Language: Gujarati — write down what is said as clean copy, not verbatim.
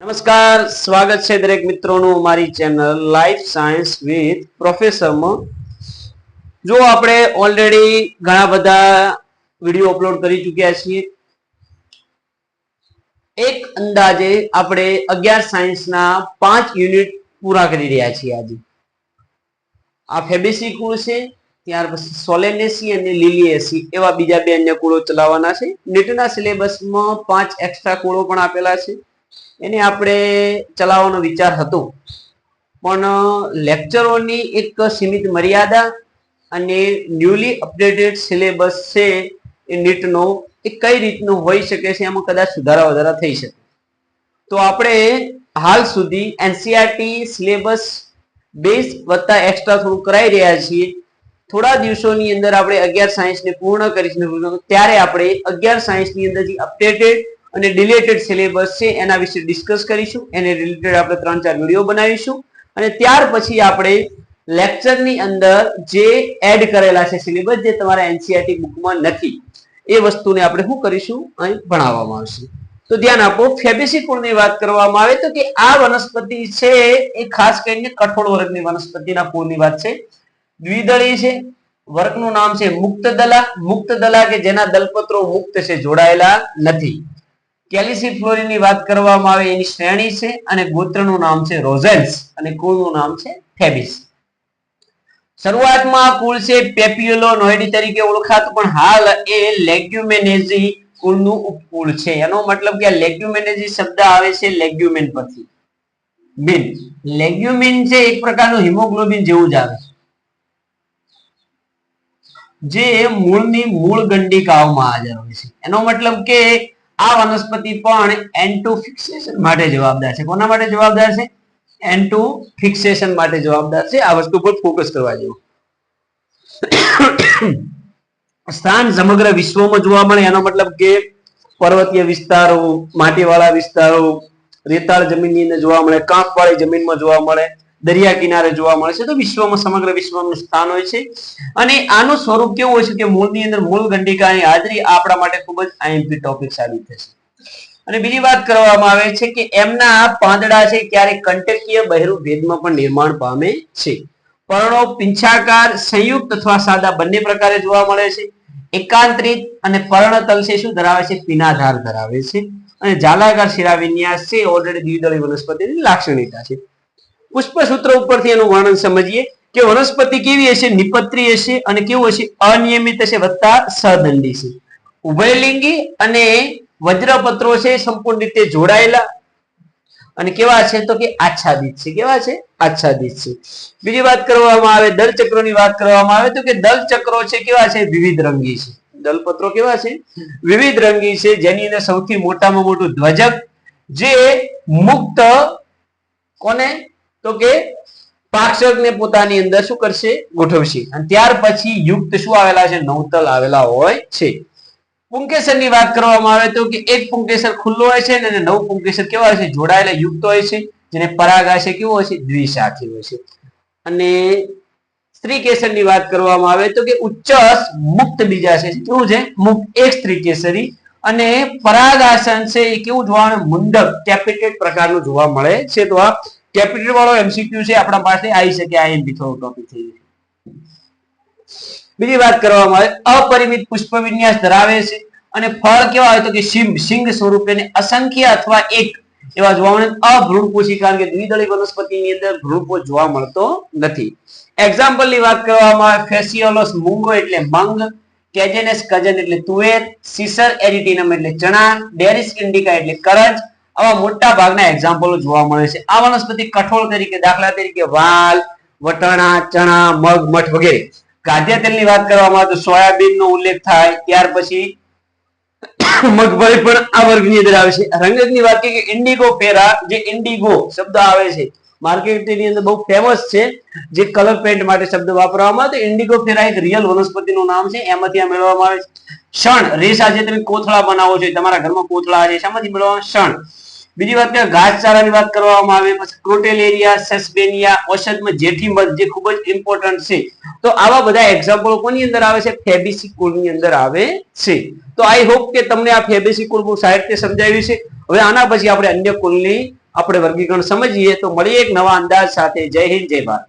નમસ્કાર, સ્વાગત છે દરેક મિત્રોનું મારી channel life science with professor માં. જો આપણે ઓલરેડી ઘણા બધા વિડીયો અપલોડ કરી ચૂક્યા છીએ. એક અંદાજે આપણે 11 સાયન્સના 5 યુનિટ પૂરા કરી રહ્યા છીએ. આજે આ ફેબેસી કુળ છે, ત્યાર પછી સોલેનેસી અને લિલિએસી એવા બીજા બે અન્ય કુળો ચલાવવાના છે. નીટના સિલેબસમાં 5 એક્સ્ટ્રા કુળો પણ આપેલા છે, એને આપણે ચલાવવાનો વિચાર હતો, પણ લેક્ચરોની એક સીમિત મર્યાદા અને ન્યુલી અપડેટેડ સિલેબસ છે એ નીટનો એ કઈ રીતનું હોઈ શકે છે, એમાં કદાચ સુધારા વધારા થઈ શકે. તો આપણે હાલ સુધી એનસીઈઆરટી સિલેબસ બેઝ વત્તા એક્સ્ટ્રા થોડું કરાવી રહ્યા છીએ. થોડા દિવસોની અંદર આપણે 11 સાયન્સને પૂર્ણ કરીશું, ત્યારે આપણે 11 સાયન્સની અંદર જે અપડેટેડ અને ડિલેટેડ સિલેબસ છે એના વિશે ડિસ્કસ કરીશું. એને રિલેટેડ આપણે 3-4 વિડીયો બનાવીશું અને ત્યાર પછી આપણે લેક્ચરની અંદર જે એડ કરેલા છે સિલેબસ, જે તમારા એનસીઈઆરટી બુકમાં નથી, એ વસ્તુને આપણે શું કરીશું, અહીં ભણાવવામાં આવશે. તો ધ્યાન આપો. ફેબેસી કુળની વાત કરવામાં આવે તો કે આ વનસ્પતિ છે એ ખાસ કરીને કઠોળ વર્ગની વનસ્પતિના કુળની વાત છે. દ્વિદળી છે, વર્ગનું નામ છે મુક્તદલા. મુક્તદલા કે જેના દલપત્રો મુક્ત છે, જોડાયેલા નથી. કેલિસિફ્લોરીની વાત કરવામાં આવે એની શ્રેણી છે અને ગોત્રનું નામ છે રોઝેન્સ અને કુળનું નામ છે ફેબિસ. શરૂઆતમાં કુળ છે પેપિયોલોનોઇડી તરીકે ઓળખાતું, પણ હાલ એ લેગ્યુમિનેઝી કુળનું ઉપકુળ છે. એનો મતલબ કે લેગ્યુમિનેઝી શબ્દ આવે છે લેગ્યુમિન પરથી. બિન લેગ્યુમિન છે એક પ્રકારનું હિમોગ્લોબિન જેવું જ આવે, જે મૂળની મૂળ ગંડિકાઓમાં હાજર હોય છે. એનો મતલબ કે આ વનસ્પતિ પણ N2 ફિક્સેશન માટે જવાબદાર છે. કોના માટે જવાબદાર છે? N2 ફિક્સેશન માટે જવાબદાર છે. આ વસ્તુ પર ફોકસ કરવા જેવું. સ્થાન સમગ્ર વિશ્વમાં જોવા મળે, એનો મતલબ કે પર્વતીય વિસ્તારો, માટીવાળા વિસ્તારો, રેતાળ જમીનની અંદર જોવા મળે, કાંપવાળી જમીનમાં જોવા મળે, દરિયા કિનારે જોવા મળે છે. તો વિશ્વમાં સમગ્ર વિશ્વનું સ્થાન હોય છે. અને આનું સ્વરૂપ કેવું હોય છે કે મૂળની અંદર મૂળ ગંડિકાની હાજરી આપણા માટે ખૂબ જ આઈએમપી ટોપિક સાબિત થશે. અને બીજી વાત કરવામાં આવે છે કે એમના પાંદડા છે ક્યારેક કંટકીય બહેરું ભેદમાં પણ નિર્માણ પામે છે. પર્ણો પિંછાકાર, સંયુક્ત અથવા સાદા બંને પ્રકારે જોવા મળે છે. એકાંતરિત અને પર્ણતલ છે શું ધરાવે છે? પીનાધાર ધરાવે છે. અને જાલાકાર શિરાવિન્યાસ છે ઓલરેડી દ્વિદળી વનસ્પતિની લાક્ષણિકતા છે. પુષ્પસૂત્ર ઉપરથી એનું વર્ણન સમજીએ કે વનસ્પતિ કેવી હશે? નિપત્રી હશે અને કેવું હશે? અનિયમિત હશે વત્તા સહદંડી છે. ઉભયલિંગી અને વજ્રપત્રો છે સંપૂર્ણ રીતે જોડાયેલા અને કેવા છે? તો કે આચ્છાદિત છે. કેવા છે? આચ્છાદિત છે. બીજી વાત કરવામાં આવે, દલચક્રોની વાત કરવામાં આવે તો કે દલચક્રો છે કેવા છે? વિવિધ રંગી છે. દલપત્રો કેવા છે? વિવિધ રંગી છે. જેની અંદર સૌથી મોટામાં મોટું ધ્વજક, જે મુક્ત કોને? તો કે પાક્ષકને પોતાની અંદર શું કરશે? ગોઠવશે. અને ત્યાર પછી યુક્ત શું આવેલા છે? નવતલ આવેલા હોય છે. પુંકેસરની વાત કરવામાં આવે તો કે એક પુંકેસર ખુલ્લો હોય છે અને 9 પુંકેસર કેવા હોય છે? જોડાયેલા યુક્ત હોય છે. જેને પરાગાશય કેવો હોય છે? દ્વિશાખી હોય છે. અને સ્ત્રી કેસરની વાત કરવામાં આવે તો કે ઉચ્ચ મુક્ત બીજાશય છે. કેવું છે? મુક્ત એક સ્ત્રી કેસરી. અને પરાગાસન છે એ કેવું જોવા મળે? મુંડક કેપિટેટ પ્રકારનું જોવા મળે છે. તો આ કેપિટલ વાળો એમસીક્યુ છે આપણા પાસે આવી શકે, આઈએમપી થોડો ટોપિક થઈ જાય. બીજી વાત કરવામાં આવે, અપરિમિત પુષ્પ વિન્યાસ ધરાવે છે અને ફળ કેવા હોય તો કે સિંગ સ્વરૂપે અસંખ્ય અથવા એક એવા જોવા મળે. અભ્રૂણપોષી, કારણ કે દ્વિદળી વનસ્પતિની અંદર ભ્રૂણપોષ જોવા મળતો નથી. એક્ઝામ્પલ ની વાત કરવામાં આવે, ફેસિયોલસ મૂંગો એટલે મંગ, કેજેનસ કજન એટલે તુવેર, સિસર એરિટિનમ એટલે ચણા, ડેરિસ ઇન્ડિકા એટલે કરંજ. આવા મોટા ભાગના એક્ઝામ્પલો જોવા મળે છે. આ વનસ્પતિ કઠોળ તરીકે, દાખલા તરીકે વાલ, વટાણા, ચણા, મગ, મઠ વગેરે. ખાદ્ય તેલની વાત કરવામાં આવે તો સોયાબીન નો ઉલ્લેખ થાય. ત્યાર પછી મગફળી પણ આ વર્ગની અંદર આવે છે. રંગની વાત કરીએ કે ઇન્ડિગો ફેરા, જે ઇન્ડિગો શબ્દ આવે છે માર્કેટની અંદર બહુ ફેમસ છે, જે કલર પેન્ટ માટે શબ્દ વાપરવામાં આવે તો ઇન્ડિગો ફેરા એક રિયલ વનસ્પતિનું નામ છે, એમાંથી આ મેળવવામાં આવે છે. શણ, રેસા જે તમે કોથળા બનાવો છો, તમારા ઘરમાં કોથળા છે, શામાંથી મેળવવામાં? શણ. બીજી વાત કરીએ ઘાસચારાની વાત કરવામાં આવે, પછી ક્રોટેલેરિયા, સેસ્બેનિયા, ઔષધમાં જેઠી મધ, જે ખૂબ જ ઇમ્પોર્ટન્ટ છે. તો આવા બધા એક્ઝામ્પલો કોની અંદર આવે છે? ફેબેસી કુળની અંદર આવે છે. તો આઈ હોપ કે તમને આ ફેબેસી કુળ બહુ સારી રીતે સમજાવ્યું છે. હવે આના પછી આપણે અન્ય કુળની આપણે વર્ગીકરણ સમજીએ તો મળીએ એક નવા અંદાજ સાથે. જય હિન્દ, જય ભારત.